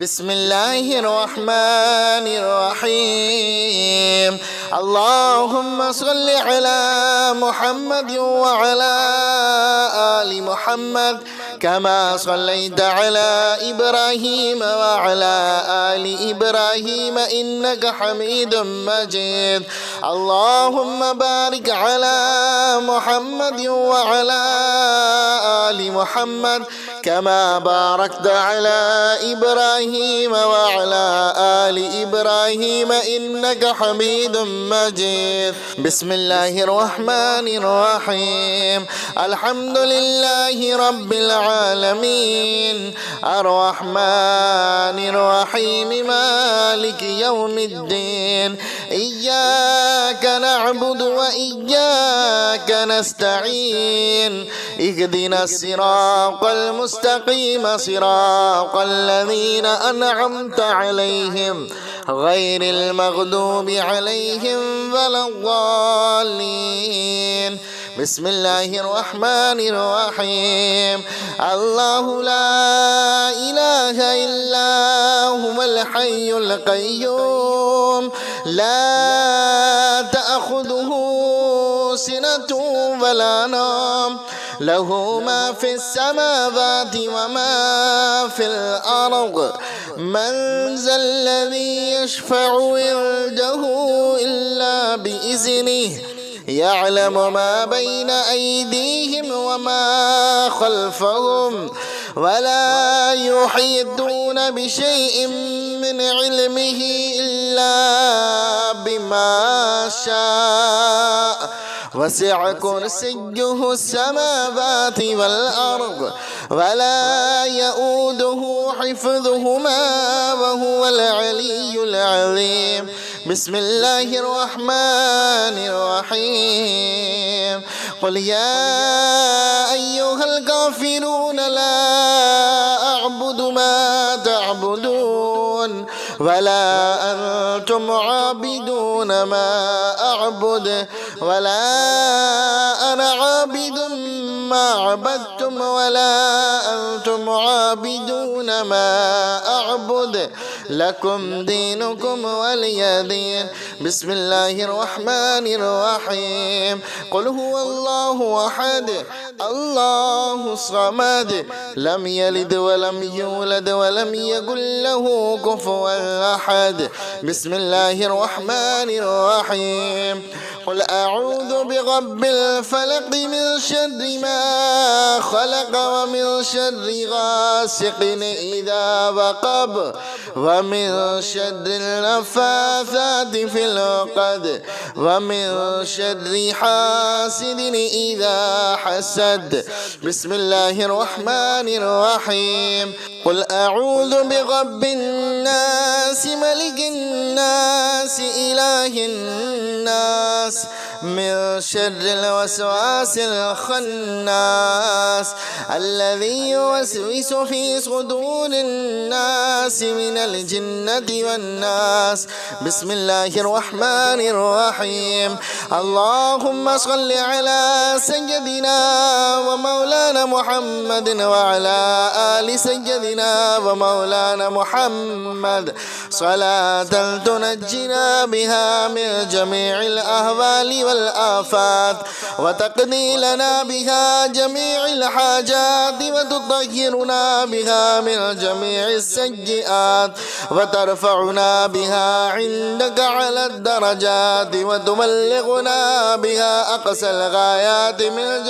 بسم الله الرحمن الرحيم. اللهم صل على محمد وعلى آل محمد كما صليت على إبراهيم وعلى آل إبراهيم إنك حميد مجيد. اللهم بارك على محمد وعلى آل محمد كما باركت على إبراهيم وعلى آل إبراهيم إنك حميد مجيد. بسم الله الرحمن الرحيم. الحمد لله رب العالمين الرحمن الرحيم مالك يوم الدين. إياك نعبد وإياك نستعين. اهدنا الصراط المستقيم صراط الذين أنعمت عليهم غير المغضوب عليهم ولا الضالين. بسم الله الرحمن الرحيم. الله لا إله إلا هو الحي القيوم لا تأخذه سنة ولا نوم له ما في السماوات وما في الأرض. من ذا الذي يشفع عنده إلا بإذنه يعلم ما بين أيديهم وما خلفهم ولا يحيطون بشيء من علمه إلا بما شاء. وسع كرسيه السماوات والأرض ولا يؤوده حفظهما وهو العلي العظيم. بسم الله الرحمن الرحيم. قل يا أيها الكافرون لا أعبد ما تعبدون ولا أنتم عابدون ما أعبد ولا أنا عابد ما عبدتم ولا أنتم عابدون ما أعبد لكم دينكم ولي دين. بسم الله الرحمن الرحيم. قل هو الله أحد الله الصمد لم يلد ولم يولد ولم يكن له كفوا أحد. بسم الله الرحمن الرحيم. قل أعوذ برب الفلق من شر ما خلق ومن شر غاسق إذا وقب ومن شر النفاثات في العقد ومن شر حاسد إذا حسد. بسم الله الرحمن الرحيم. قل أعوذ برب الناس ملك الناس إله الناس من شر الوسواس الخناس الذي يوسوس في صدور الناس من الجنة والناس. بسم الله الرحمن الرحيم. اللهم صل على سيدنا ومولانا محمد وعلى آل سيدنا ومولانا محمد صلاة تنجينا بها من جميع الأهوال والآفات وتقضي لنا بها جميع الحاجات وتطهرنا بها من جميع السيئات وترفعنا بها عندك على الدرجات وتبلغنا بها أقصى الغايات من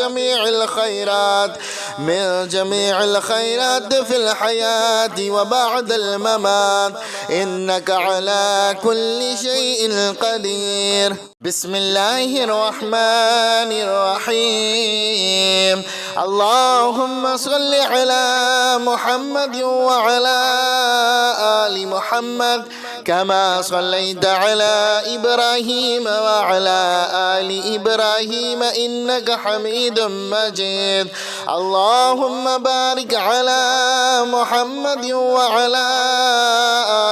جميع الخيرات في الحياة وبعد الممات إنك على كل شيء قدير. بسم الله الرحمن الرحيم. اللهم صل على محمد وعلى آل محمد كما صليت على إبراهيم وعلى آل إبراهيم إنك حميد مجيد. اللهم بارك على محمد وعلى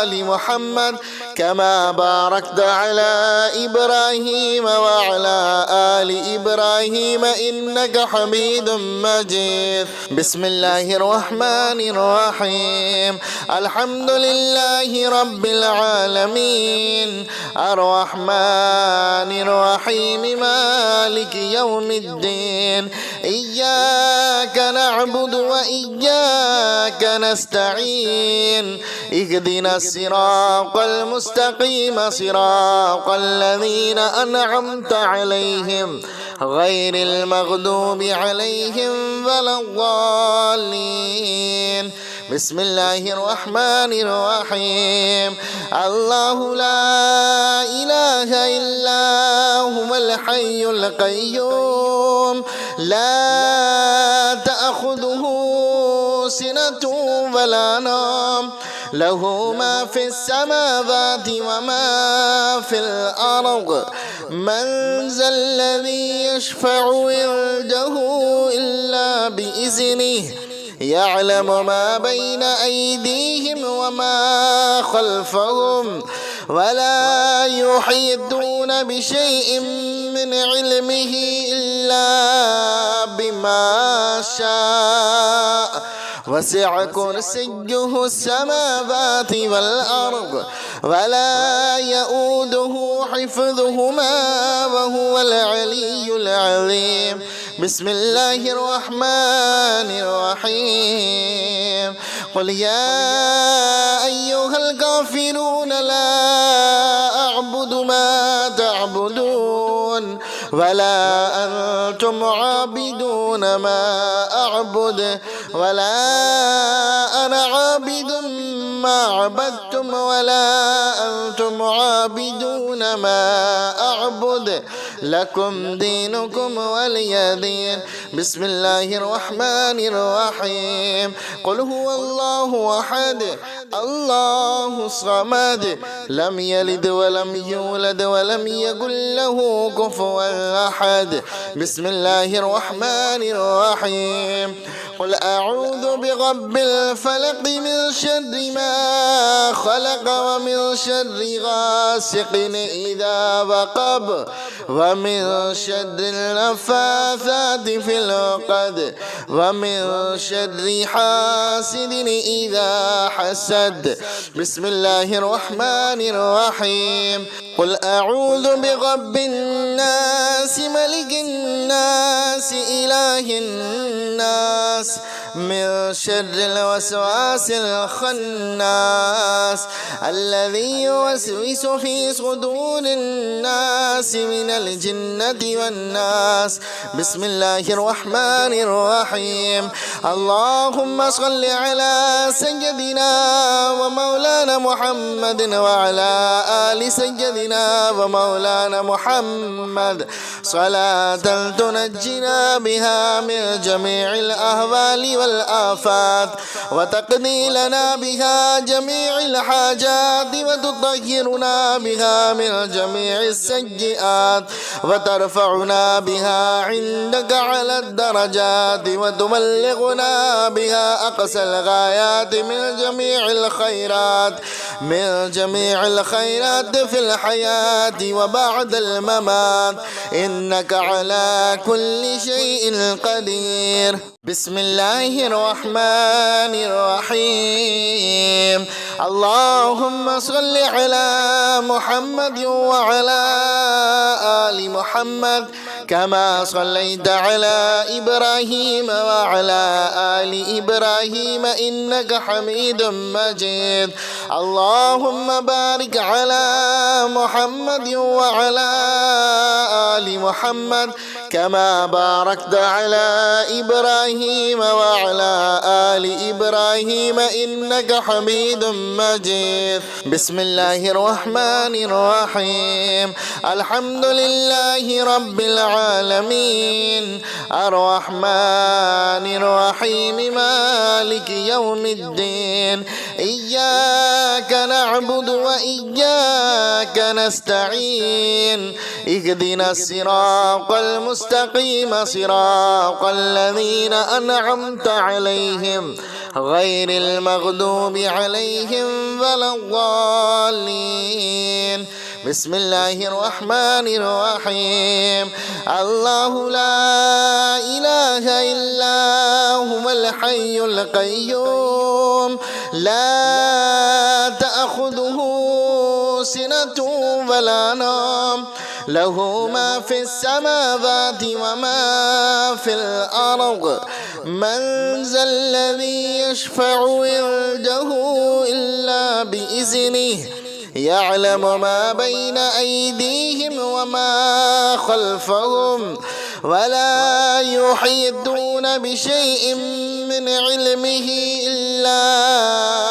آل محمد كما باركت على إبراهيم وعلى آل إبراهيم إنك حميد مجيد. بسم الله الرحمن الرحيم. الحمد لله رب العالمين الرحمن الرحيم مالك يوم الدين. إياك نعبد وإياك نستعين. اهدنا الصراط المستقيم صراط الذين أنعمت عليهم غير المغضوب عليهم ولا الضالين. بسم الله الرحمن الرحيم. الله لا إله إلا هو الحي القيوم لا تأخذه سنة ولا نوم له ما في السماوات وما في الأرض. من ذا الذي يشفع عنده إلا بإذنه يعلم ما بين أيديهم وما خلفهم ولا يحيطون بشيء من علمه إلا بما شاء. وسع كرسيه السماوات والأرض ولا يؤوده حفظهما وهو العلي العظيم. بسم الله الرحمن الرحيم. قل يا أيها الكافرون لا أعبد ما تعبدون ولا أنتم عابدون ما أعبد ولا أنا عابد ما عبدتم ولا أنتم عابدون ما أعبد لكم دينكم ولي دين. بسم الله الرحمن الرحيم. قل هو الله أحد الله الصمد لم يلد ولم يولد ولم يكن له كفوا أحد. بسم الله الرحمن الرحيم. قل أعوذ برب الفلق من شر ما خلق ومن شر غاسق إذا وقب ومن شر النفاثات في العقد ومن شر حاسد إذا حسد. بسم الله الرحمن الرحيم. قل أعوذ برب الناس ملك الناس إله الناس من شر الوسواس الخناس الذي يوسوس في صدور الناس من الجنة والناس. بسم الله الرحمن الرحيم. اللهم صل على سيدنا ومولانا محمد وعلى آل سيدنا ومولانا محمد صلاة تنجينا بها من جميع الأهوال والآفات وتقضي لنا بها جميع الحاجات وتطهرنا بها من جميع السيئات وترفعنا بها عندك على الدرجات وتبلغنا بها أقصى الغايات من جميع الخيرات في الحياة وبعد الممات إنك على كل شيء قدير. بسم الله الرحمن الرحيم. اللهم صل على محمد وعلى آل محمد كما صليت على إبراهيم وعلى آل إبراهيم إنك حميد مجيد. اللهم بارك على محمد وعلى آل محمد كما باركت على إبراهيم وعلى آل إبراهيم إنك حميد مجيد. بسم الله الرحمن الرحيم. الحمد لله رب العالمين الرحمن الرحيم مالك يوم الدين. إياك نعبد وإياك نستعين. اهدنا الصراط المستقيم صراط الذين أنعمت عليهم غير المغضوب عليهم ولا ولا الضالين. بسم الله الرحمن الرحيم. الله لا إله إلا هو الحي القيوم لا تأخذه سنة ولا نوم له ما في السماوات وما في الأرض من ذا الذي يشفع عنده إلا بإذنه يعلم ما بين أيديهم وما خلفهم ولا يحيطون بشيء من علمه إلا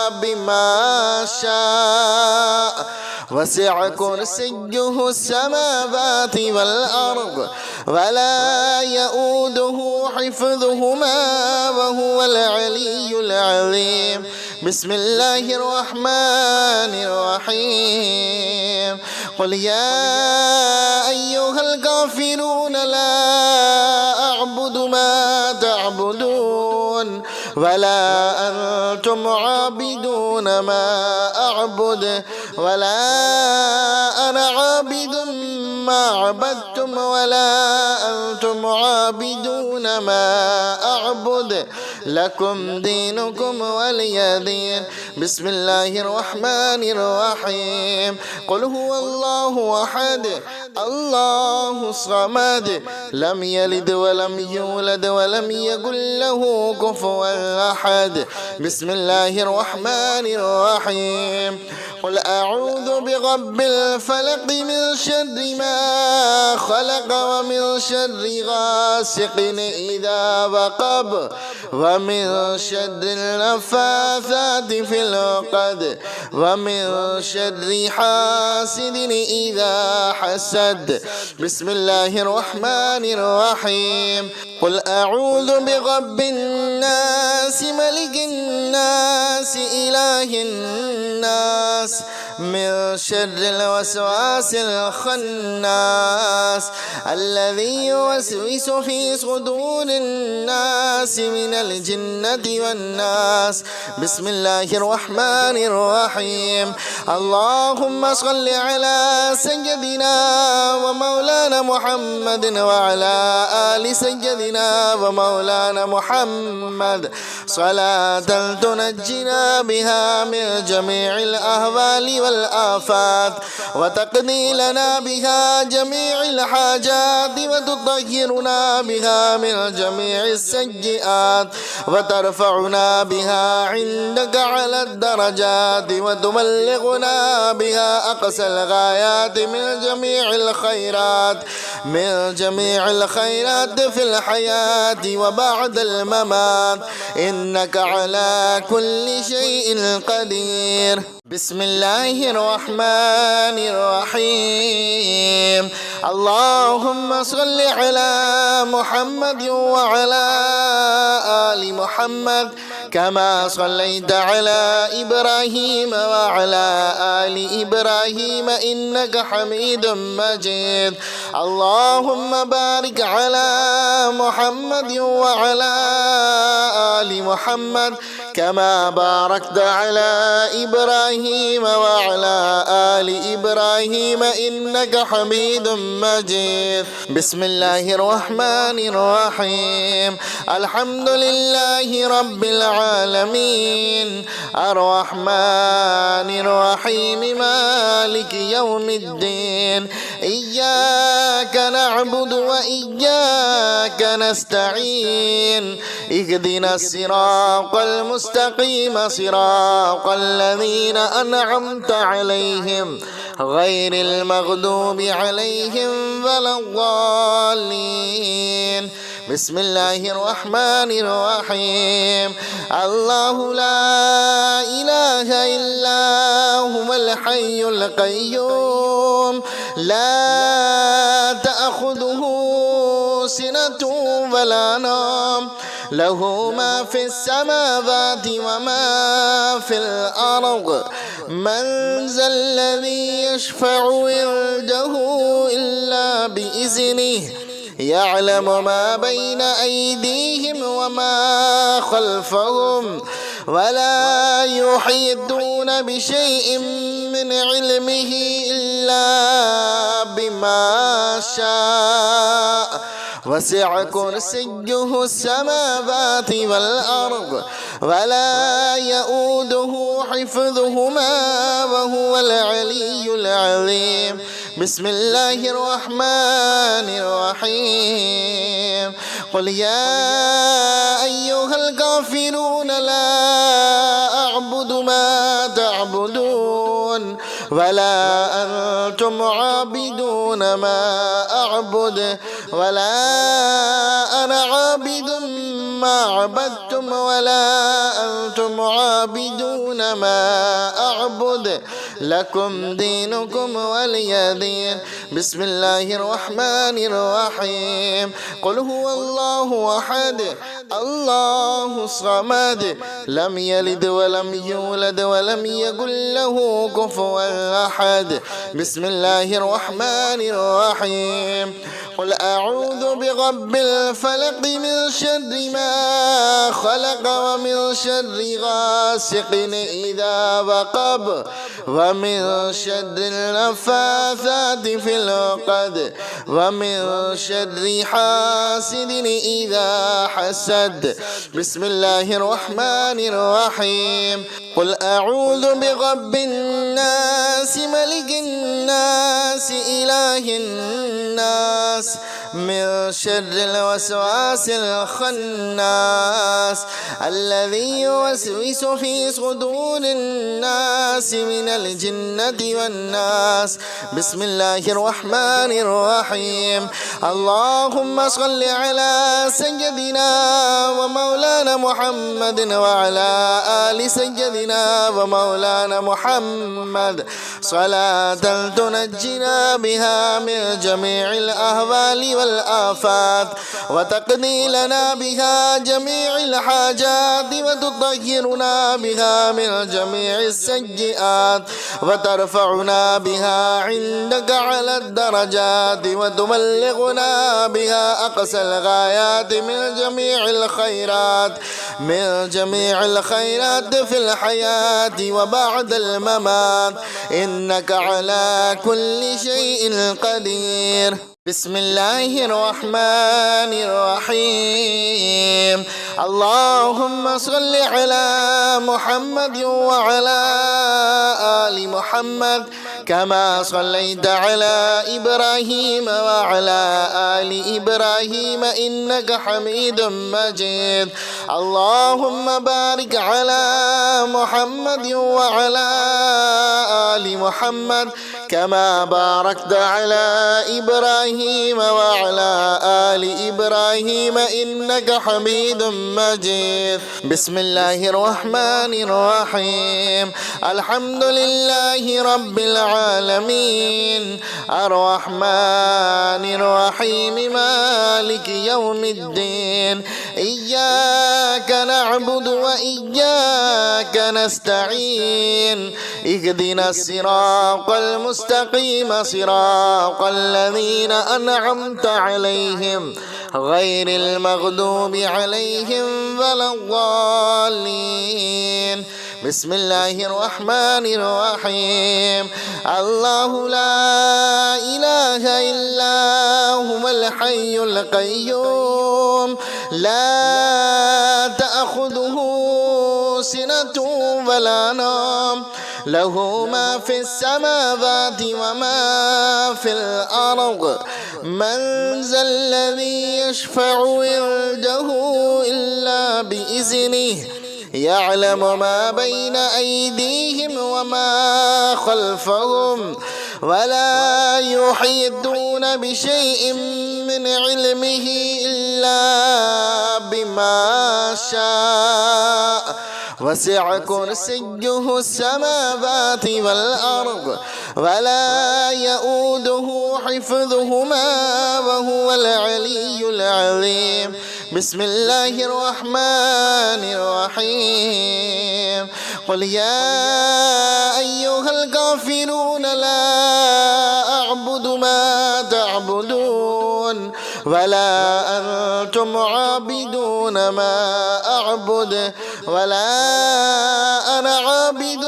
بما شاء وسع كرسيه السماوات والأرض ولا يؤوده حفظهما وهو العلي العظيم. بسم الله الرحمن الرحيم. قل يا أيها الكافرون لا أعبد ما تعبدون ولا أنتم عابدون ما أعبد ولا أنا عابد ما عبدتم ولا أنتم عابدون ما أعبد لكم دينكم ولي دين. بسم الله الرحمن الرحيم. قل هو الله أحد الله الصمد لم يلد ولم يولد ولم يكن له كفوا أحد. بسم الله الرحمن الرحيم. قل أعوذ برب الفلق من شر ما خلق ومن شر غاسق إذا وقب ومن شر النفاثات في العقد ومن شر حاسد إذا حسد. بسم الله الرحمن الرحيم. قل أعوذ برب الناس ملك الناس إله الناس من شر الوسواس الخناس الذي يوسوس في صدور الناس من الجنة والناس. بسم الله الرحمن الرحيم. اللهم صل على سيدنا ومولانا محمد وعلى آل سيدنا ومولانا محمد صلاة تنجينا بها من جميع الأهوال والآفات وتقضي لنا بها جميع الحاجات وتطهرنا بها من جميع السيئات وترفعنا بها عندك على الدرجات وتبلغنا بها أقصى الغايات من جميع الخيرات في الحياة وبعد الممات إنك على كل شيء قدير. بسم الله الرحمن الرحيم. اللهم صل على محمد وعلى آل محمد كما صليت على إبراهيم وعلى آل إبراهيم إنك حميد مجيد. اللهم بارك على محمد وعلى آل محمد كما باركت على إبراهيم وعلى آل إبراهيم إنك حميد مجيد. بسم الله الرحمن الرحيم. الحمد لله رب العالمين الرحمن الرحيم مالك يوم الدين إياك نعبد وإياك نستعين اهدنا الصراط المستقيم صراط الذين أنعمت عليهم غير المغضوب عليهم ولا الضالين. بسم الله الرحمن الرحيم. الله لا إله إلا هو الحي القيوم لا تأخذه سنة ولا نوم له ما في السماوات وما في الأرض من ذا الذي يشفع عنده إلا بإذنه يعلم ما بين أيديهم وما خلفهم ولا يحيطون بشيء من علمه إلا بما شاء وسع كرسيه السماوات والأرض ولا يؤوده حفظهما وهو العلي العظيم. بسم الله الرحمن الرحيم. قل يا أيها الكافرون لا أعبد ما تعبدون ولا أنتم عابدون ما أعبد ولا أنا عابد ما عبدتم ولا أنتم عابدون ما أعبد لكم دينكم ولي دين. بسم الله الرحمن الرحيم. قل هو الله أحد الله الصمد لم يلد ولم يولد ولم يكن له كفوا أحد. بسم الله الرحمن الرحيم. قل أعوذ برب الفلق من شر ما خلق ومن شر غاسق إذا وقب ومن شر النفاثات في العقد ومن شر حاسد إذا حسد. بسم الله الرحمن الرحيم. قل أعوذ برب الناس ملك الناس إله الناس من شر الوسواس الخناس الذي يوسوس في صدور الناس من الجنة والناس. بسم الله الرحمن الرحيم. اللهم صل على سيدنا ومولانا محمد وعلى آل سيدنا ومولانا محمد صلاة تنجينا بها من جميع الأهوال والآفات وتقضي لنا بها جميع الحاجات وتطهرنا بها من جميع السيئات وترفعنا بها عندك على الدرجات وتبلغنا بها أقصى الغايات من جميع الخيرات في الحياة وبعد الممات إنك على كل شيء قدير. بسم الله الرحمن الرحيم. اللهم صل على محمد وعلى آل محمد كما صليت على إبراهيم وعلى آل إبراهيم إنك حميد مجيد. اللهم بارك على محمد وعلى آل محمد كما باركت على إبراهيم وعلى آل إبراهيم إنك حميد مجيد. بسم الله الرحمن الرحيم. الحمد لله رب العالمين الرحمن الرحيم مالك يوم الدين. إياك نعبد وإياك نستعين. اهدنا الصراط المستقيم صراط الذين أنعمت عليهم غير المغضوب عليهم ولا الضالين. بسم الله الرحمن الرحيم. الله لا إله إلا هو الحي القيوم لا تأخذه سنة ولا نوم له ما في السماوات وما في الأرض. من ذا الذي يشفع عنده إلا بإذنه يعلم ما بين أيديهم وما خلفهم ولا يحيطون بشيء من علمه إلا بما شاء وسع كرسيه السماوات والأرض ولا يؤوده حفظهما وهو العلي العظيم. بسم الله الرحمن الرحيم. قل يا أيها الكافرون لا أعبد ما تعبدون ولا أنتم عابدون ما أعبد ولا أنا عابد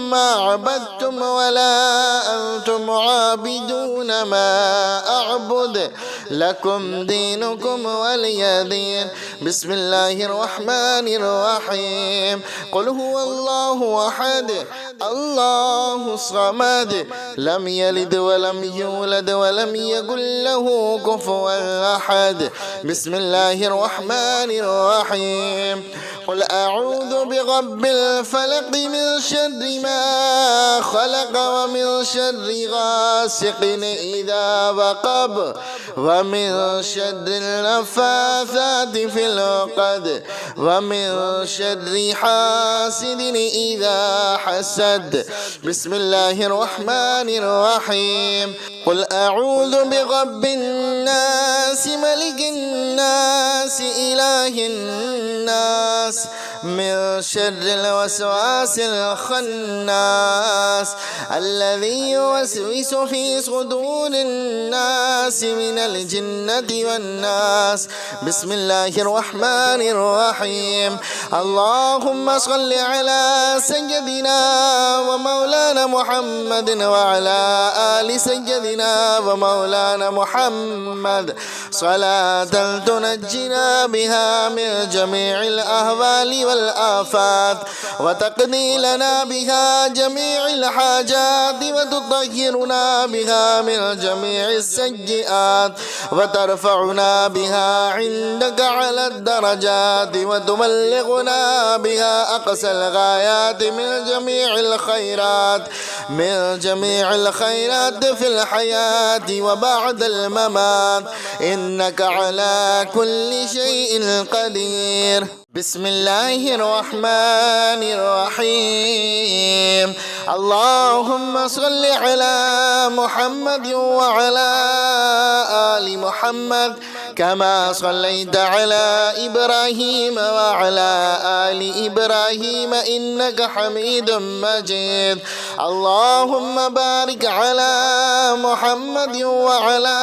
ما عبدتم ولا أنتم عابدون ما أعبد لكم دينكم ولي دين. بسم الله الرحمن الرحيم. قل هو الله أحد الله الصمد لم يلد ولم يولد ولم يكن له كفوا أحد. بسم الله الرحمن الرحيم. قل أعوذ برب الفلق من شر ما خلق ومن شر غاسق إذا وقب ومن شر النفاثات في العقد ومن شر حاسد إذا حسد. بسم الله الرحمن الرحيم. قل أعوذ برب الناس ملك الناس إله الناس من شر الوسواس الخناس الذي يوسوس في صدور الناس من الجنة والناس. بسم الله الرحمن الرحيم. اللهم صل على سيدنا ومولانا محمد وعلى آل سيدنا ومولانا محمد صلاة تنجينا بها من جميع الأهوال والآفات وتقضي لنا بها جميع الحاجات وتطهرنا بها من جميع السيئات وترفعنا بها عندك على الدرجات وتبلغنا بها أقصى الغايات من جميع الخيرات في الحياة وبعد الممات إنك على كل شيء قدير. بسم الله الرحمن الرحيم. اللهم صل على محمد وعلى آل محمد كما صليت على إبراهيم وعلى آل إبراهيم إنك حميد مجيد. اللهم بارك على محمد وعلى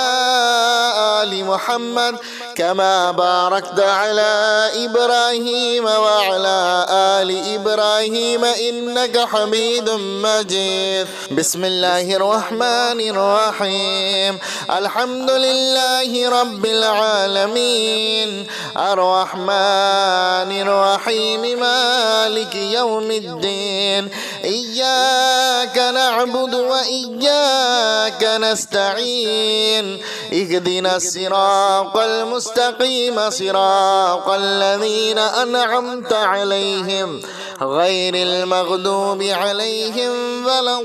آل محمد كما باركت على إبراهيم وعلى آل إبراهيم إنك حميد مجيد. بسم الله الرحمن الرحيم. الحمد لله رب العالمين الرحمن الرحيم مالك يوم الدين. إياك نعبد وإياك نستعين. اهدنا الصراط المستقيم صراط الذين أنعمت عليهم غير المغضوب عليهم ولا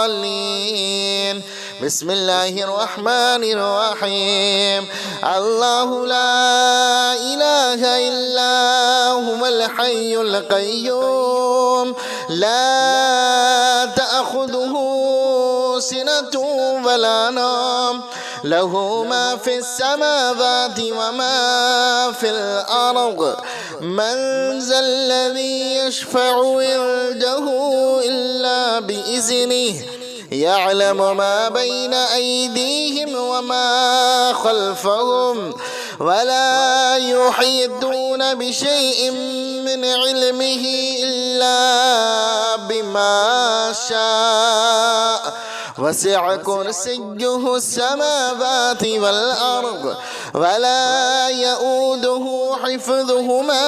الضالين. بسم الله الرحمن الرحيم. الله لا إله إلا هو الحي القيوم لا تأخذه سنة ولا نوم له ما في السماوات وما في الأرض. من ذا الذي يشفع عنده إلا بإذنه يعلم ما بين أيديهم وما خلفهم ولا يحيطون بشيء من علمه إلا بما شاء. وسع كرسيه السماوات والأرض ولا يؤوده حفظهما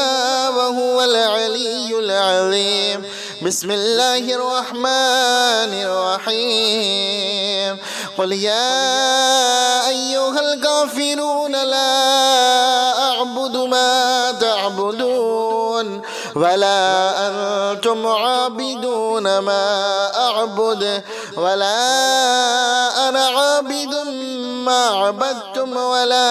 وهو العلي العظيم. بسم الله الرحمن الرحيم. قل يا أيها الكافرون لا أعبد ما تعبدون ولا أنتم عابدون ما أعبد ولا أنا عابد ما عبدتم ولا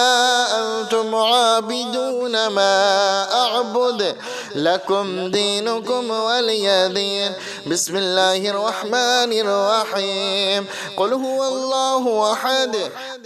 أنتم عابدون ما أعبد لكم دينكم ولي دين. بسم الله الرحمن الرحيم. قل هو الله أحد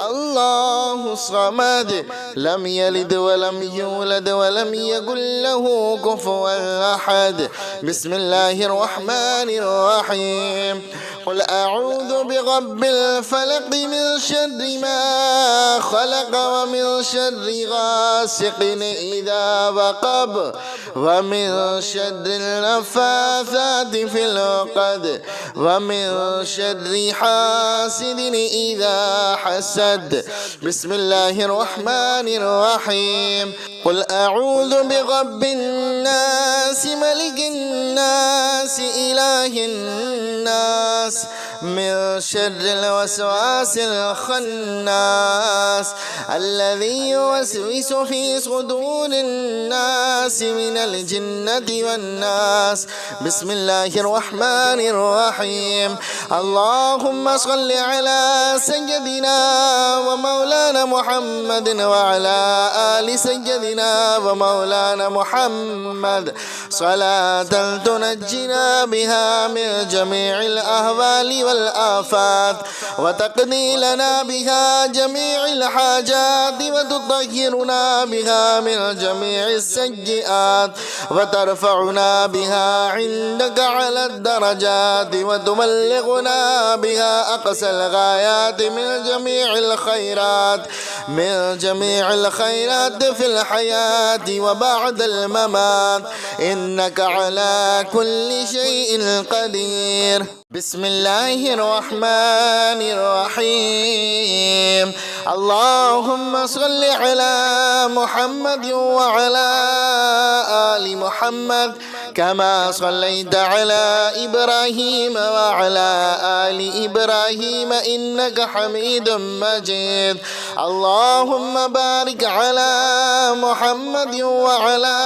الله الصمد لم يلد ولم يولد ولم يكن له كفوا أحد. بسم الله الرحمن الرحيم. قل أعوذ برب الفلق من شر ما خلق ومن شر غاسق إذا وقب ومن شر النفاثات في العقد ومن شر حاسد إذا حسد. بسم الله الرحمن الرحيم. قل أعوذ برب الناس ملك الناس إله الناس من شر الوسواس الخناس الذي يوسوس في صدور الناس من الجنة والناس. بسم الله الرحمن الرحيم. اللهم صل على سيدنا ومولانا محمد وعلى آل سيدنا ومولانا محمد صلاة تنجينا بها من جميع الأهوال والآفات وتقضي لنا بها جميع الحاجات وتطهرنا بها من جميع السيئات وترفعنا بها عندك على الدرجات وتبلغنا بها أقصى الغايات من جميع الخيرات في الحياة وبعد الممات إنك على كل شيء قدير. بسم الله الرحمن الرحيم. اللهم صل على محمد وعلى آل محمد كما صليت على إبراهيم وعلى آل إبراهيم إنك حميد مجيد. اللهم بارك على محمد وعلى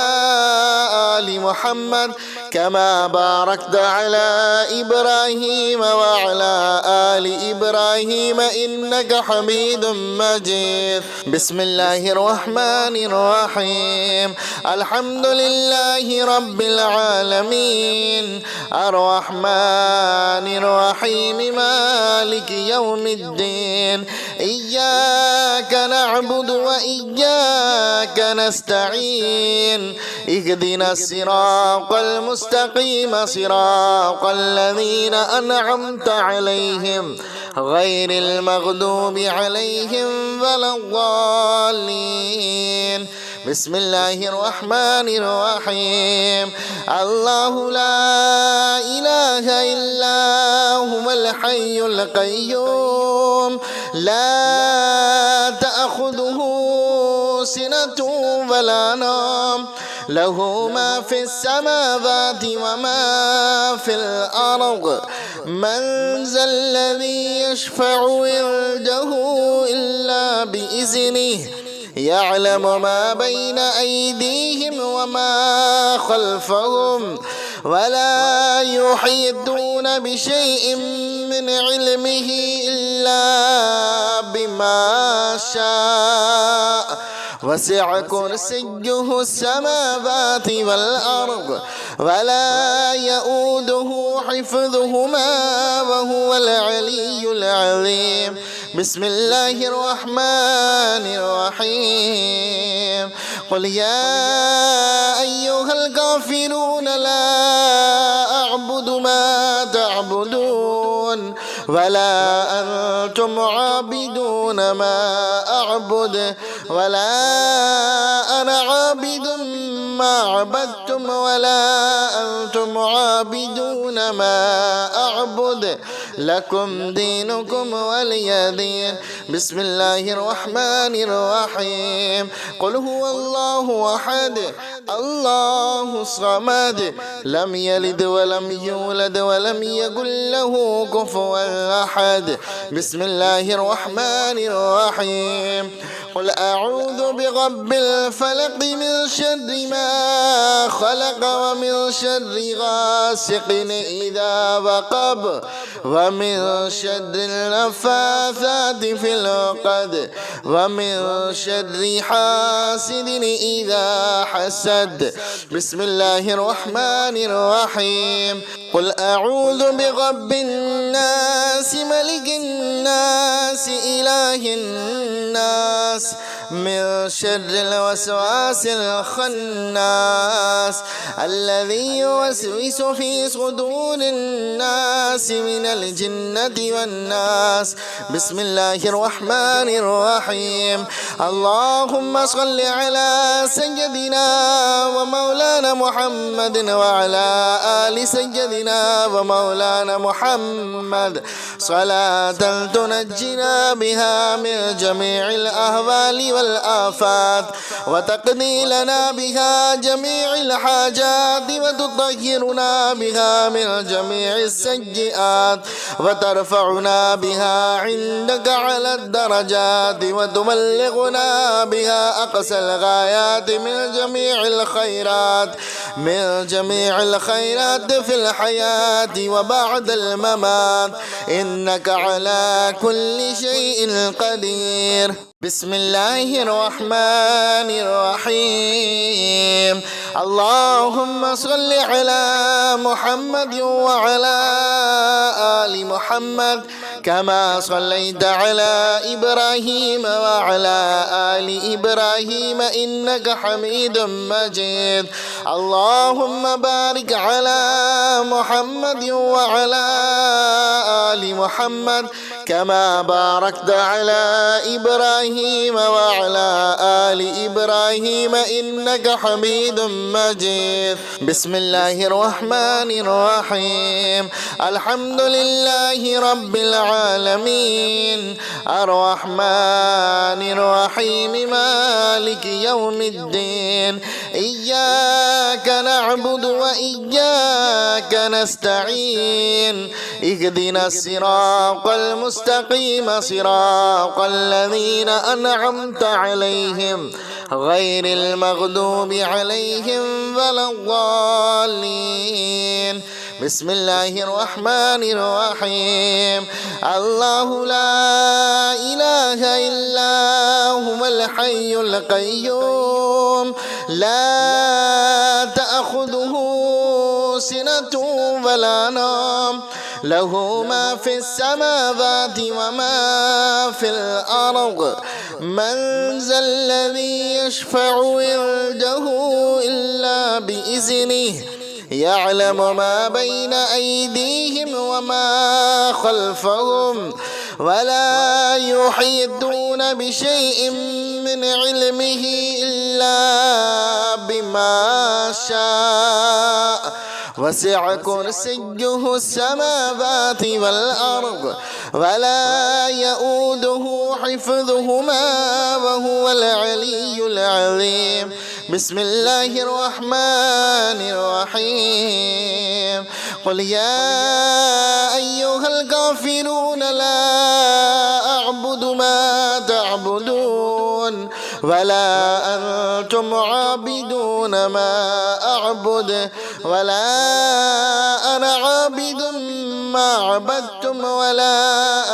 آل محمد كما باركت على إبراهيم وعلى آل إبراهيم إنك حميد مجيد. بسم الله الرحمن الرحيم. الحمد لله رب العالمين الرحمن الرحيم مالك يوم الدين. إياك نعبد وإياك نستعين. اهدنا الصراط المستقيم صراط الذين أنعمت عليهم غير المغضوب عليهم ولا الضالين. بسم الله الرحمن الرحيم. الله لا إله إلا هو الحي القيوم لا تأخذه سنة ولا نوم له ما في السماوات وما في الأرض. من ذا الذي يشفع عنده إلا بإذنه يعلم ما بين أيديهم وما خلفهم ولا يحيطون بشيء من علمه إلا بما شاء. وسع كرسيه السماوات والأرض ولا يؤوده حفظهما وهو العلي العظيم. بسم الله الرحمن الرحيم. قل يا أيها الكافرون لا أعبد ما تعبدون ولا أنتم عابدون ما أعبد ولا أنا عابد ما عبدتم ولا أنتم عابدون ما أعبد لكم دينكم ولي دين. بسم الله الرحمن الرحيم. قل هو الله أحد الله الصمد لم يلد ولم يولد ولم يكن له كفوا أحد. بسم الله الرحمن الرحيم. قل أعوذ برب الفلق من شر ما خلق ومن شر غاسق إذا وقب ومن شر النفاثات في العقد ومن شر حاسد إذا حسد. بسم الله الرحمن الرحيم. قل أعوذ برب الناس ملك الناس إله الناس من شر الوسواس الخناس الذي يوسوس في صدور الناس من الجنة والناس. بسم الله الرحمن الرحيم. اللهم صل على سيدنا ومولانا محمد وعلى آل سيدنا ومولانا محمد صلاة تنجينا بها من جميع الأهوال والآفات وتقضي لنا بها جميع الحاجات وتطهرنا بها من جميع السيئات وترفعنا بها عندك على الدرجات وتبلغنا بها أقصى الغايات من جميع الخيرات في الحياة وبعد الممات إنك على كل شيء قدير. بسم الله الرحمن الرحيم. اللهم صل على محمد وعلى آل محمد كما صليت على إبراهيم وعلى آل إبراهيم إنك حميد مجيد. اللهم بارك على محمد وعلى آل محمد كما باركت على إبراهيم وعلى آل إبراهيم إنك حميد مجيد. بسم الله الرحمن الرحيم. الحمد لله رب العالمين الرحمن الرحيم مالك يوم الدين. إياك نعبد وإياك نستعين. اهدنا الصراط المستقيم صراط الذين أنعمت عليهم غير المغضوب عليهم ولا الضالين. بسم الله الرحمن الرحيم. الله لا إله إلا هو الحي القيوم لا تأخذه سنة ولا نوم له ما في السماوات وما في الأرض. من ذا الذي يشفع عنده إلا بإذنه يعلم ما بين أيديهم وما خلفهم ولا يحيطون بشيء من علمه إلا بما شاء. وسع كرسيه السماوات والأرض ولا يؤوده حفظهما وهو العلي العظيم. بسم الله الرحمن الرحيم. قل يا أيها الكافرون لا أعبد ما تعبدون ولا أنتم عابدون ما أعبد ولا أنا عابد ما عبدتم ولا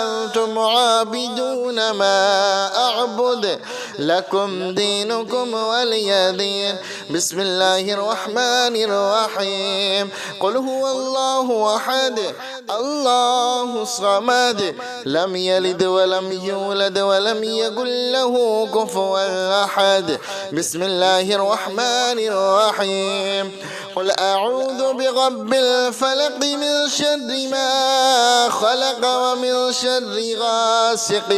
أنتم عابدون ما أعبد لكم دينكم ولي دين. بسم الله الرحمن الرحيم. قل هو الله أحد الله الصمد لم يلد ولم يولد ولم يكن له كفوا أحد. بسم الله الرحمن الرحيم. قل أعوذ برب الفلق من شر ما خلق ومن شر غاسق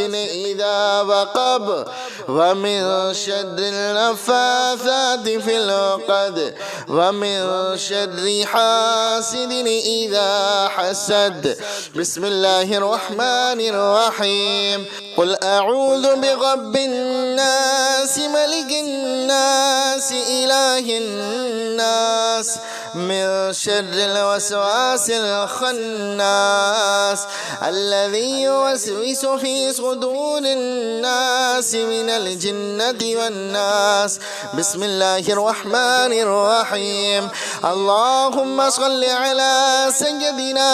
إذا وقب ومن شر النفاثات في العقد ومن شر حاسد إذا حسد. بسم الله الرحمن الرحيم. قل أعوذ برب الناس ملك الناس إله الناس من شر الوسواس الخناس الذي يوسوس في صدور الناس من الجنة والناس. بسم الله الرحمن الرحيم. اللهم صل على سيدنا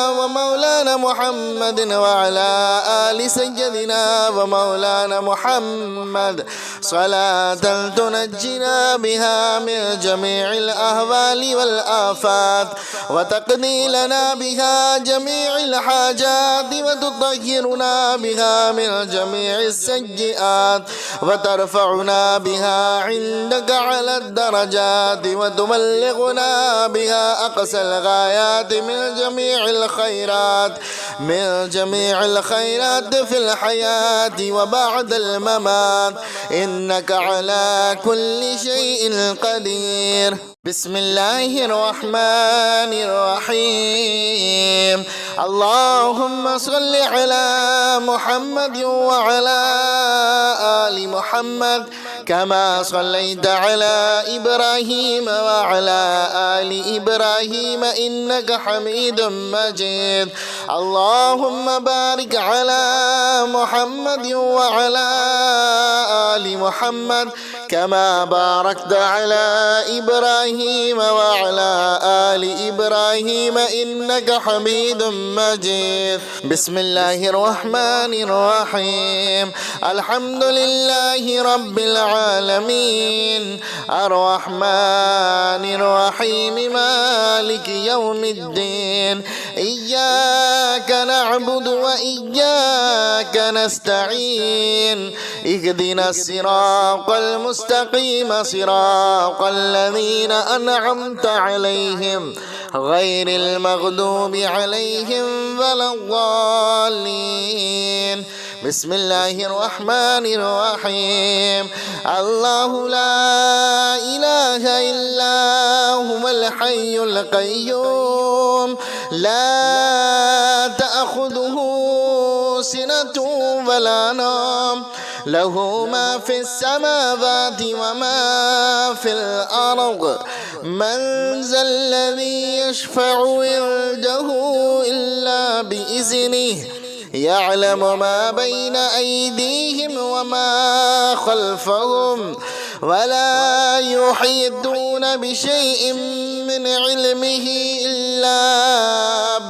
ومولانا محمد وعلى آل سيدنا ومولانا محمد صلاة تنجينا بها من جميع الأهوال والآفات وتقضي لنا بها جميع الحاجات وتطهرنا بها من جميع السيئات وترفعنا بها عندك على الدرجات وتبلغنا بها أقصى الغايات من جميع الخيرات في الحياة وبعد الممات إنك على كل شيء قدير. بسم الله الرحمن الرحيم. اللهم صل على محمد وعلى آل محمد كما صليت على إبراهيم وعلى آل إبراهيم إنك حميد مجيد. اللهم بارك على محمد وعلى آل محمد كما باركت على إبراهيم وعلى آل إبراهيم إنك حميد مجيد. بسم الله الرحمن الرحيم. الحمد لله رب العالمين الرحمن الرحيم مالك يوم الدين. إياك نعبد وإياك نستعين. اهدنا الصراط المستقيم صراط الذين أنعمت عليهم غير المغضوب عليهم ولا الضالين. بسم الله الرحمن الرحيم. الله لا إله إلا هو الحي القيوم لا تأخذه سنة ولا نوم له ما في السماوات وما في الأرض. من ذا الذي يشفع عنده إلا بإذنه يعلم ما بين أيديهم وما خلفهم ولا يحيطون بشيء من علمه إلا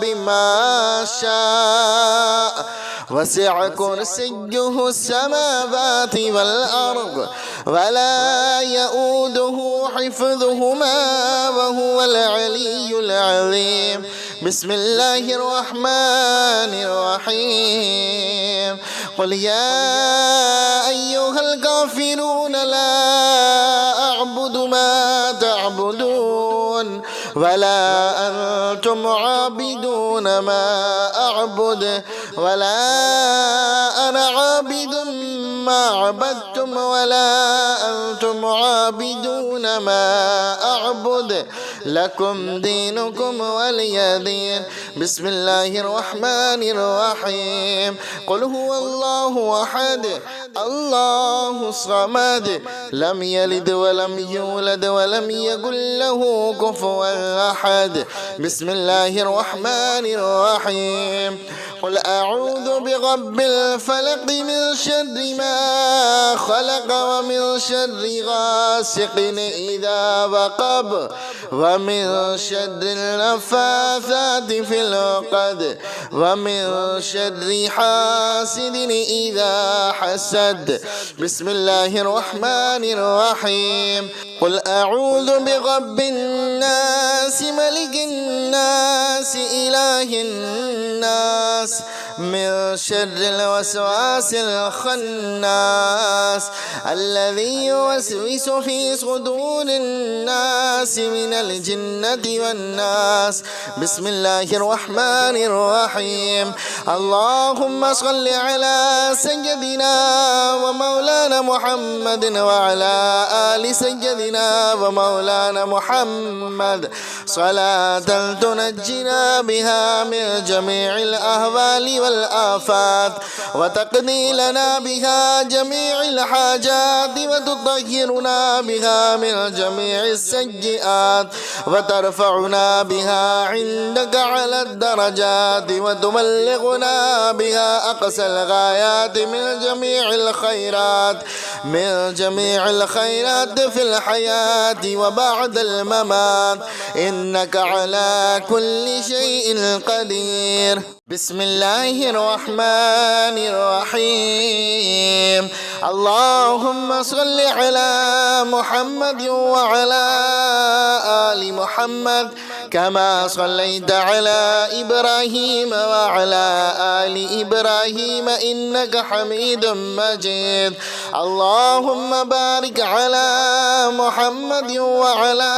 بما شاء. وسع كرسيه السماوات والأرض ولا يؤوده حفظهما وهو العلي العظيم. بسم الله الرحمن الرحيم. قل يا أيها الكافرون لا أعبد ما تعبدون ولا أنتم عابدون ما أعبد ولا أنا عابد ما عبدتم ولا أنتم عابدون ما أعبد لكم دينكم ولي دين. بسم الله الرحمن الرحيم. قل هو الله أحد الله الصمد لم يلد ولم يولد ولم يكن له كفوا أحد. بسم الله الرحمن الرحيم. قل أعوذ برب الفلق من شر ما خلق ومن شر غاسق إذا وقب ومن شر النفاثات في العقد ومن شر حاسد إذا حسد. بسم الله الرحمن الرحيم. قل أعوذ برب الناس ملك الناس إله الناس من شر الوسواس الخناس الذي يوسوس في صدور الناس من الجنة والناس. بسم الله الرحمن الرحيم. اللهم صل على سيدنا ومولانا محمد وعلى آل سيدنا ومولانا محمد صلاة تنجينا بها من جميع الأهوال والآفات وتقضي لنا بها جميع الحاجات وتطهرنا بها من جميع السيئات وترفعنا بها عندك على الدرجات وتبلغنا وتبلغنا بها أقصى الغايات من جميع الخيرات في الحياة وبعد الممات، إنك على كل شيء قدير. بسم الله الرحمن الرحيم. اللهم صل على محمد وعلى آل محمد كما صليت على إبراهيم وعلى آل إبراهيم إنك حميد مجيد. اللهم بارك على محمد وعلى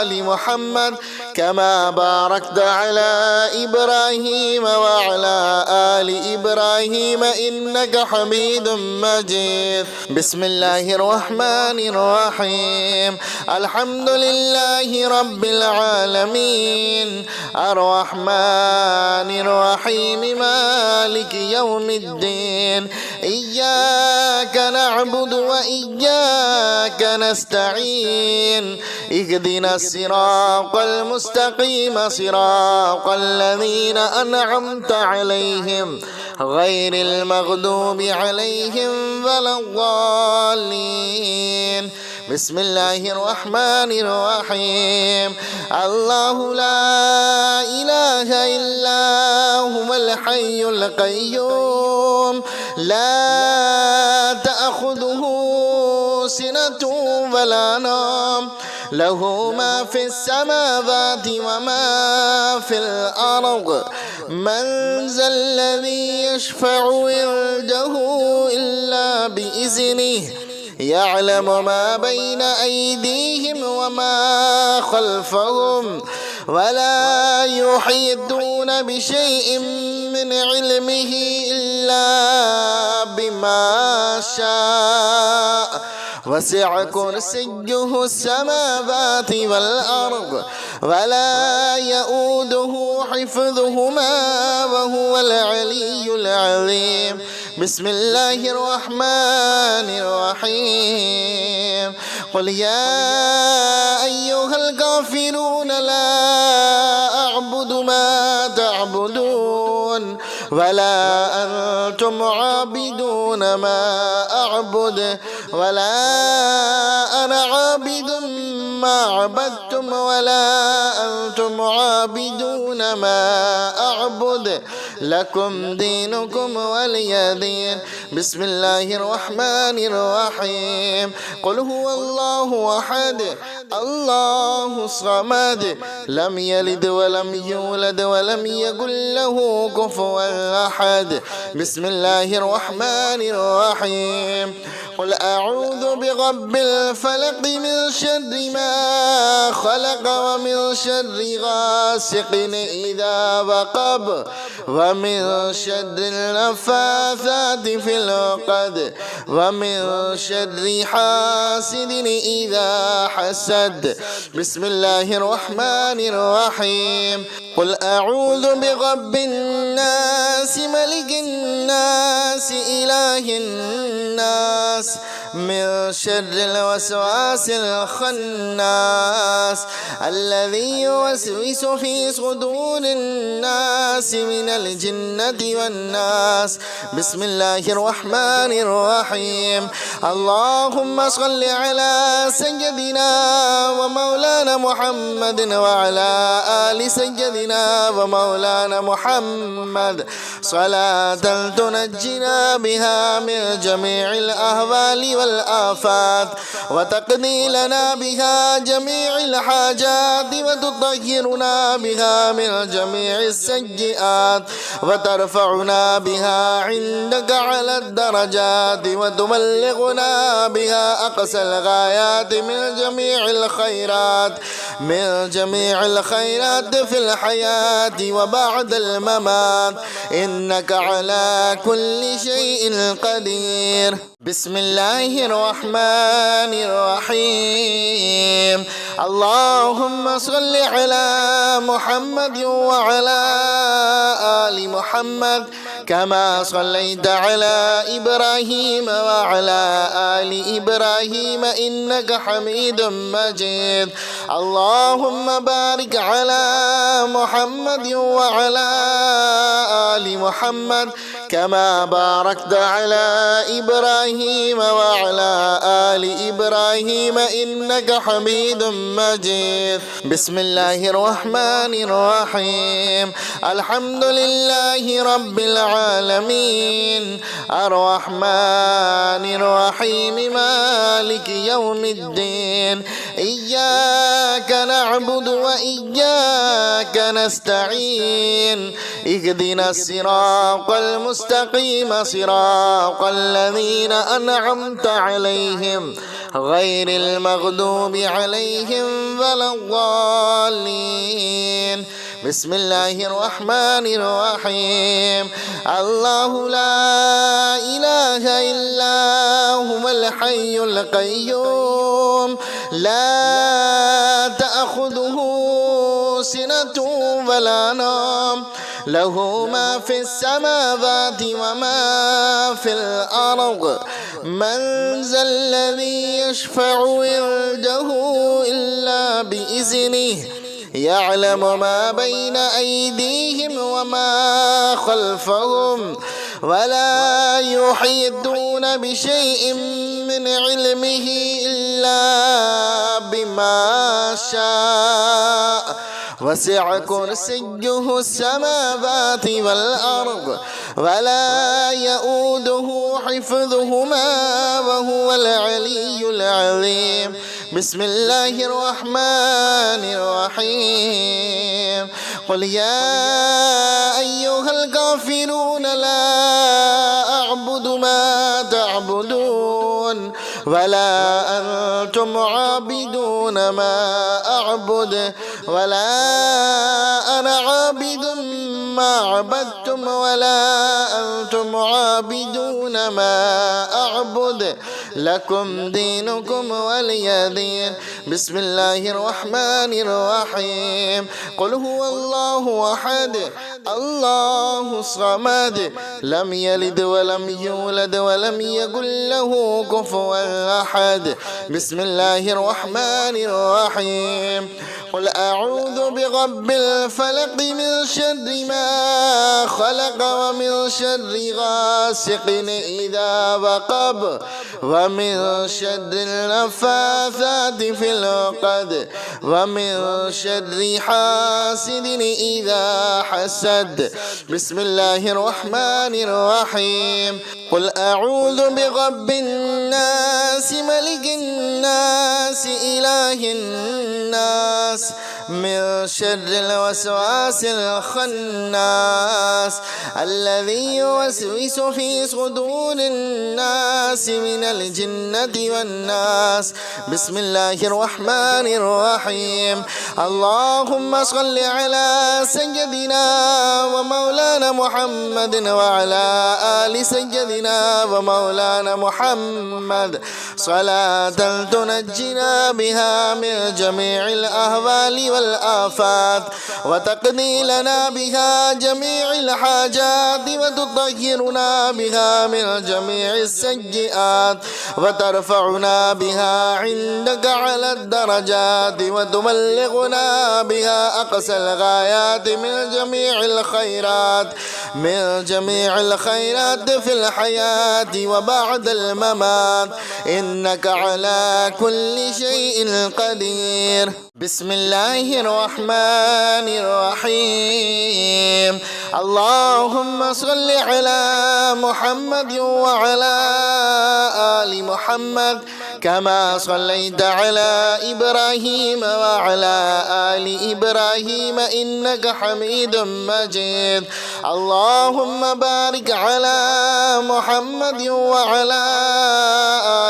آل محمد كما باركت على إبراهيم وعلى آل إبراهيم إنك حميد مجيد. بسم الله الرحمن الرحيم. الحمد لله رب العالمين الرحمن الرحيم مالك يوم الدين. إياك نعبد وإياك نستعين. اهدنا الصراط المستقيم صراط الذين أنعمت عليهم غير المغضوب عليهم ولا الضالين. بسم الله الرحمن الرحيم. الله لا إله إلا هو الحي القيوم لا تأخذه سنة ولا نوم له ما في السماوات وما في الأرض. من ذا الذي يشفع عنده إلا بإذنه يعلم ما بين أيديهم وما خلفهم ولا يحيطون بشيء من علمه إلا بما شاء. وسع كرسيه السماوات والأرض ولا يؤوده حفظهما وهو العلي العظيم. بسم الله الرحمن الرحيم. قل يا أيها الكافرون لا أعبد ما تعبدون ولا أنتم عابدون ما أعبد ولا أنا عابد ما عبدتم ولا أنتم عابدون ما أعبد لكم دينكم ولي دين. بسم الله الرحمن الرحيم. قل هو الله أحد الله الصمد لم يلد ولم يولد ولم يكن له كفوا أحد. بسم الله الرحمن الرحيم. قل أعوذ برب الفلق من شر ما خلق ومن شر غاسق إذا وقب ومن شر النفاثات في العقد ومن شر حاسد إذا حسد. بسم الله الرحمن الرحيم. قل أعوذ برب الناس ملك الناس إله الناس من شر الوسواس الخناس الذي يوسوس في صدور الناس من الجنة والناس. بسم الله الرحمن الرحيم. اللهم صل على سيدنا ومولانا محمد وعلى آل سيدنا ومولانا محمد صلاة تنجينا بها من جميع الأهوال والآفات وتقضي لنا بها جميع الحاجات وتطهرنا بها من جميع السيئات وترفعنا بها عندك على الدرجات وتبلغنا بها أقصى الغايات من جميع الخيرات في الحياة وبعد الممات إنك على كل شيء قدير. بسم الله الرحمن الرحيم. اللهم صل على محمد وعلى آل محمد كما صليت على إبراهيم وعلى آل إبراهيم إنك حميد مجيد. اللهم بارك على محمد وعلى آل محمد كما باركت على إبراهيم وعلى آل إبراهيم إنك حميد مجيد. بسم الله الرحمن الرحيم. الحمد لله رب العالمين الرحمن الرحيم مالك يوم الدين. إياك نعبد وإياك نستعين. اهدنا الصراط المستقيم صراط الذين أنعمت عليهم غير المغضوب عليهم ولا الضالين. بسم الله الرحمن الرحيم. الله لا إله إلا هو الحي القيوم لا تأخذه سنة ولا نوم له ما في السماوات وما في الأرض. من ذا الذي يشفع عنده إلا بإذنه يعلم ما بين أيديهم وما خلفهم ولا يحيطون بشيء من علمه إلا بما شاء. وسع كرسيه السماوات والأرض ولا يؤوده حفظهما وهو العلي العظيم. بسم الله الرحمن الرحيم. قل يا أيها الكافرون لا أعبد ما تعبدون ولا أنتم عابدون ما أعبد ولا أنا عابد ما عبدتم ولا أنتم عابدون ما أعبد لكم دينكم ولي دين. بسم الله الرحمن الرحيم. قل هو الله أحد الله الصمد لم يلد ولم يولد ولم يكن له كفوا أحد. بسم الله الرحمن الرحيم. قل أعوذ برب الفلق من شر ما خلق ومن شر غاسق إذا وقب ومن شر النفاثات في العقد ومن شر حاسد إذا حسد. بسم الله الرحمن الرحيم. قل أعوذ برب الناس ملك الناس إله الناس من شر الوسواس الخناس الذي يوسوس في صدور الناس من الجنة والناس. بسم الله الرحمن الرحيم. اللهم صل على سيدنا ومولانا محمد وعلى آل سيدنا ومولانا محمد صلاة تنجينا بها من جميع الأهوال والآفات وتقضي لنا بها جميع الحاجات وتطهرنا بها من جميع السيئات وترفعنا بها عندك على الدرجات وتبلغنا بها أقصى الغايات من جميع الخيرات في الحياة وبعد الممات إنك على كل شيء قدير. بسم الله الرحمن الرحيم. اللهم صل على محمد وعلى آل محمد كما صليت على إبراهيم وعلى آل إبراهيم إنك حميد مجيد. اللهم بارك على محمد وعلى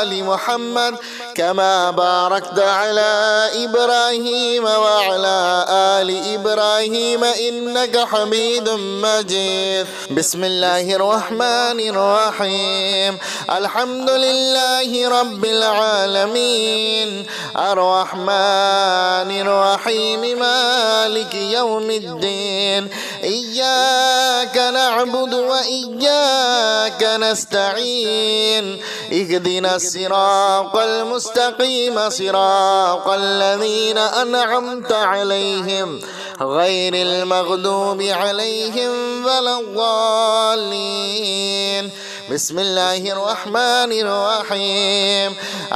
آل محمد كما باركت على إبراهيم وعلى آل إبراهيم إنك حميد مجيد. بسم الله الرحمن الرحيم. الحمد لله رب العالمين الرحمن الرحيم مالك يوم الدين. إياك نعبد نعبد وإياك نستعين اهدنا الصراط المستقيم صراط الذين أنعمت عليهم غير المغضوب عليهم ولا الضالين. بسم الله الرحمن الرحيم.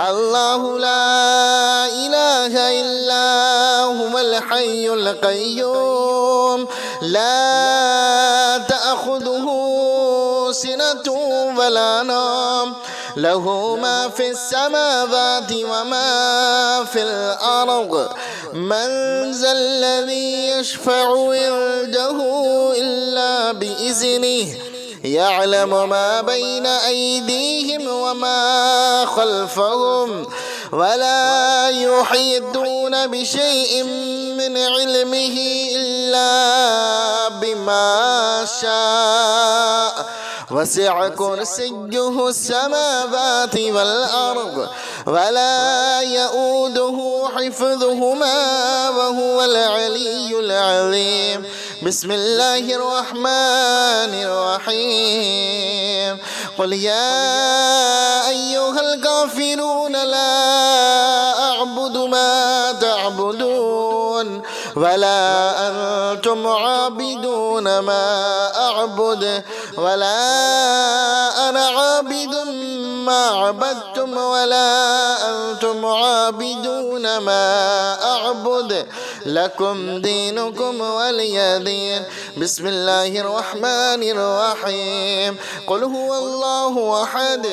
الله لا إله إلا هو الحي القيوم لا تأخذه سنة ولا نوم له ما في السماوات وما في الأرض من ذا الذي يشفع عنده إلا بإذنه يعلم ما بين أيديهم وما خلفهم ولا يحيطون بشيء من علمه إلا بما شاء وسع كرسيه السماوات والأرض ولا يؤوده حفظهما وهو العلي العظيم. بسم الله الرحمن الرحيم. قل يا أيها الكافرون لا أعبد ما تعبدون ولا أنتم عابدون ما أعبد ولا أنا عابد ما عبدتم ولا أنتم عابدون ما أعبد لكم دينكم ولي دين. بسم الله الرحمن الرحيم. قل هو الله أحد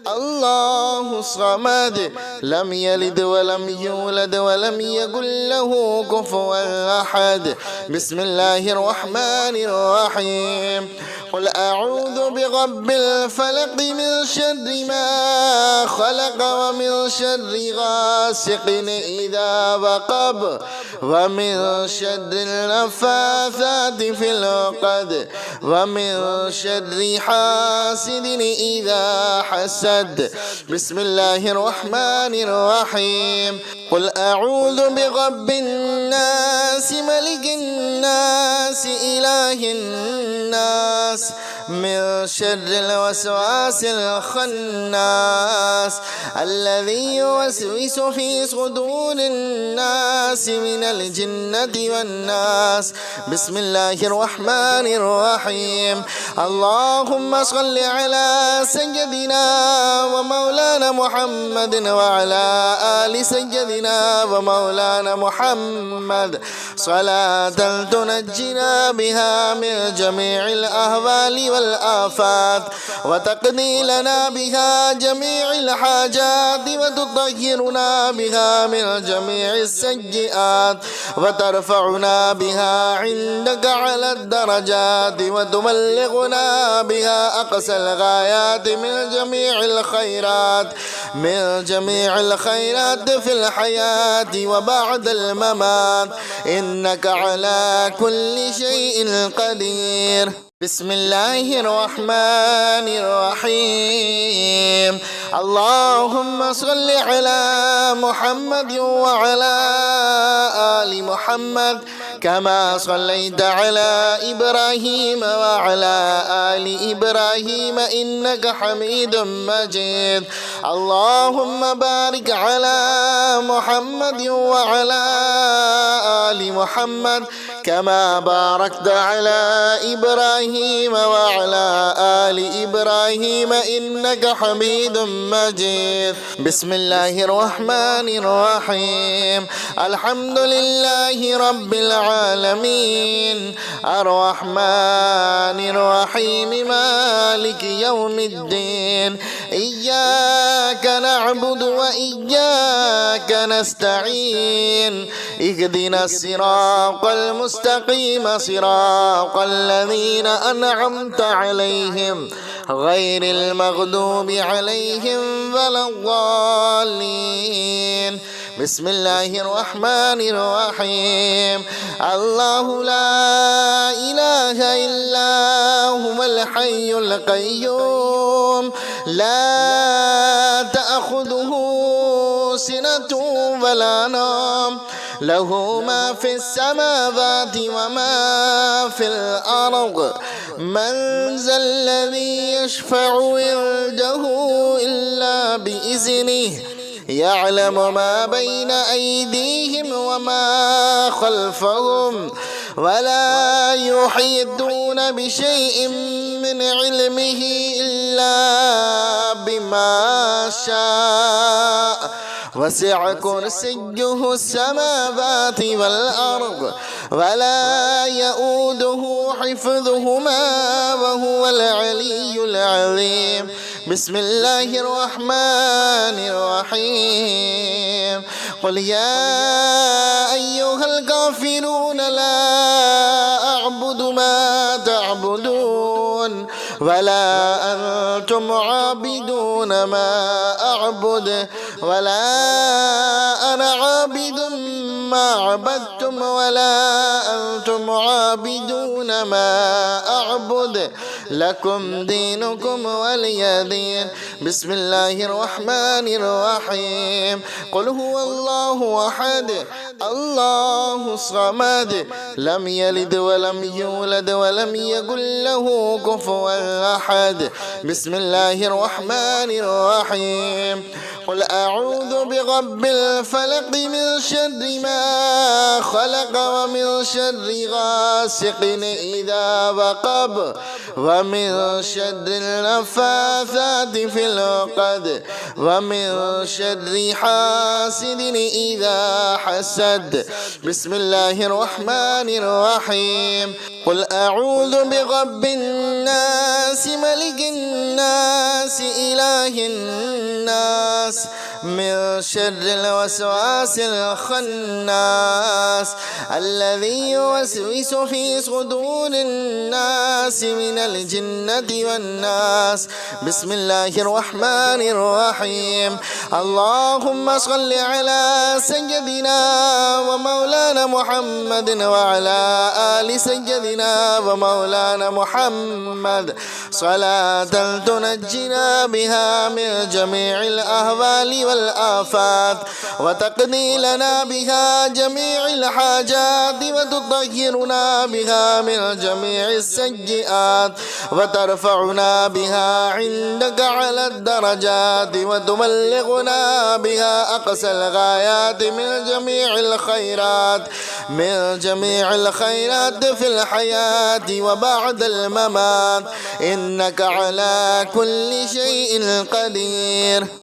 الله الصمد لم يلد ولم يولد ولم يكن له كفوا أحد. بسم الله الرحمن الرحيم. قل أعوذ برب الفلق من شر ما خلق ومن شر غاسق إذا وقب ومن شر النفاثات في العقد ومن شر حاسد إذا حسد. بسم الله الرحمن الرحيم. قل أعوذ برب الناس ملك الناس إله الناس من شر الوسواس الخناس الذي يوسوس في صدور الناس من الجنة والناس. بسم الله الرحمن الرحيم. اللهم صل على سيدنا ومولانا محمد وعلى آل سيدنا ومولانا محمد صلاة تنجينا بها من جميع الأهوال والآفات وتقضي لنا بها جميع الحاجات وتطهرنا بها من جميع السيئات وترفعنا بها عندك على الدرجات وتبلغنا بها أقصى الغايات من جميع الخيرات في الحياة وبعد الممات إنك على كل شيء قدير. بسم الله الرحمن الرحيم. اللهم صل على محمد وعلى آل محمد كما صليت على إبراهيم وعلى آل إبراهيم إنك حميد مجيد. اللهم بارك على محمد وعلى آل محمد كما باركت على إبراهيم وعلى آل إبراهيم إنك حميد مجيد. بسم الله الرحمن الرحيم. الحمد لله رب العالمين الرحمن الرحيم مالك يوم الدين إياك نعبد وإياك نستعين اهدنا الصراط المستقيم صراط الذين أنعمت عليهم غير المغضوب عليهم ولا الضالين. بسم الله الرحمن الرحيم. الله لا إله إلا هو الحي القيوم لا تأخذه سنة ولا نوم له ما في السماوات وما في الأرض من ذا الذي يشفع عنده إلا بإذنه يعلم ما بين أيديهم وما خلفهم ولا يحيطون بشيء من علمه إلا بما شاء وسع كرسيه السماوات والأرض ولا يؤوده حفظهما وهو العلي العظيم. بسم الله الرحمن الرحيم. قل يا أيها الكافرون لا أعبد ما تعبدون ولا أنتم عابدون ما أعبد ولا أنا عابد ما عبدتم ولا أنتم عابدون ما أعبد لكم دينكم ولي دين. بسم الله الرحمن الرحيم. قل هو الله أحد الله الصمد لم يلد ولم يولد ولم يكن له كفوا أحد. بسم الله الرحمن الرحيم. قل أعوذ برب الفلق من شر ما خلق ومن شر غاسق إذا وقب ومن شر النفاثات في العقد ومن شر حاسد إذا حسد. بسم الله الرحمن الرحيم. قل أعوذ برب الناس ملك الناس إله الناس من شر الوسواس الخناس الذي يوسوس في صدور الناس من الجنة والناس. بسم الله الرحمن الرحيم. اللهم صل على سيدنا ومولانا محمد وعلى آل سيدنا ومولانا محمد صلاة تنجينا بها من جميع الأهوال والآفات وتقضي لنا بها جميع الحاجات وتطهرنا بها من جميع السيئات وترفعنا بها عندك على الدرجات وتبلغنا بها أقصى الغايات من جميع الخيرات في الحياة وبعد الممات إنك على كل شيء قدير.